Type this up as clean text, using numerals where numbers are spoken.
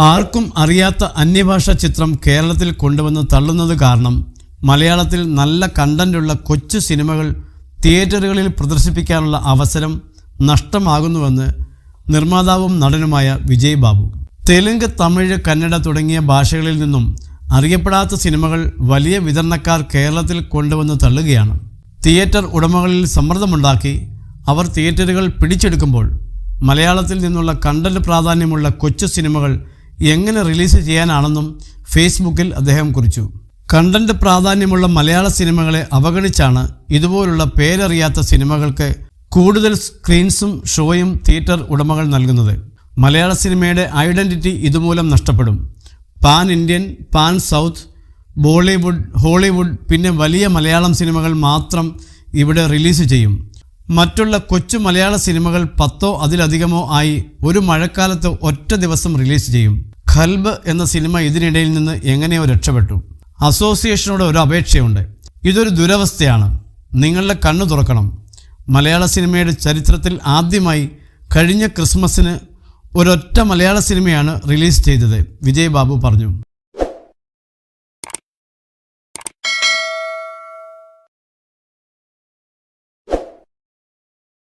ആർക്കും അറിയാത്ത അന്യഭാഷാ ചിത്രം കേരളത്തിൽ കൊണ്ടുവന്ന് തള്ളുന്നത് കാരണം മലയാളത്തിൽ നല്ല കണ്ടന്റുള്ള കൊച്ചു സിനിമകൾ തിയേറ്ററുകളിൽ പ്രദർശിപ്പിക്കാനുള്ള അവസരം നഷ്ടമാകുന്നുവെന്ന് നിർമ്മാതാവും നടനുമായ വിജയ് ബാബു. തെലുങ്ക്, തമിഴ്, കന്നഡ തുടങ്ങിയ ഭാഷകളിൽ നിന്നും അറിയപ്പെടാത്ത സിനിമകൾ വലിയ വിതരണക്കാർ കേരളത്തിൽ കൊണ്ടുവന്ന് തള്ളുകയാണ്. തിയേറ്റർ ഉടമകളിൽ സമ്മർദ്ദമുണ്ടാക്കി അവർ തിയേറ്ററുകൾ പിടിച്ചെടുക്കുമ്പോൾ മലയാളത്തിൽ നിന്നുള്ള കണ്ടന്റ് പ്രാധാന്യമുള്ള കൊച്ചു സിനിമകൾ എങ്ങനെ റിലീസ് ചെയ്യാനാണെന്നും ഫേസ്ബുക്കിൽ അദ്ദേഹം കുറിച്ചു. കണ്ടന്റ് പ്രാധാന്യമുള്ള മലയാള സിനിമകളെ അവഗണിച്ചാണ് ഇതുപോലുള്ള പേരറിയാത്ത സിനിമകൾക്ക് കൂടുതൽ സ്ക്രീൻസും ഷോയും തിയേറ്റർ ഉടമകൾ നൽകുന്നത്. മലയാള സിനിമയുടെ ഐഡന്റിറ്റി ഇതുമൂലം നഷ്ടപ്പെടും. Pan Indian, pan south, Bollywood, Hollywood, പിന്നെ വലിയ മലയാളം സിനിമകൾ മാത്രം ഇവിടെ റിലീസ് ചെയ്യും. മറ്റുള്ള കൊച്ചു മലയാള സിനിമകൾ 10 അതിലധികമോ ആയി ഒരു മഴക്കാലത്ത് ഒറ്റ ദിവസം റിലീസ് ചെയ്യും. ഖൽബ് എന്ന സിനിമ ഇതിനിടയിൽ നിന്ന് എങ്ങനെയോ രക്ഷപ്പെട്ടു. അസോസിയേഷനോട് ഒരു അപേക്ഷയുണ്ട്. ഇതൊരു ദുരവസ്ഥയാണ്. നിങ്ങളുടെ കണ്ണു തുറക്കണം. മലയാള സിനിമയുടെ ചരിത്രത്തിൽ ആദ്യമായി കഴിഞ്ഞ ക്രിസ്മസിന് ഒരൊറ്റ മലയാള സിനിമയാണ് റിലീസ് ചെയ്തത്, വിജയ് ബാബു പറഞ്ഞു.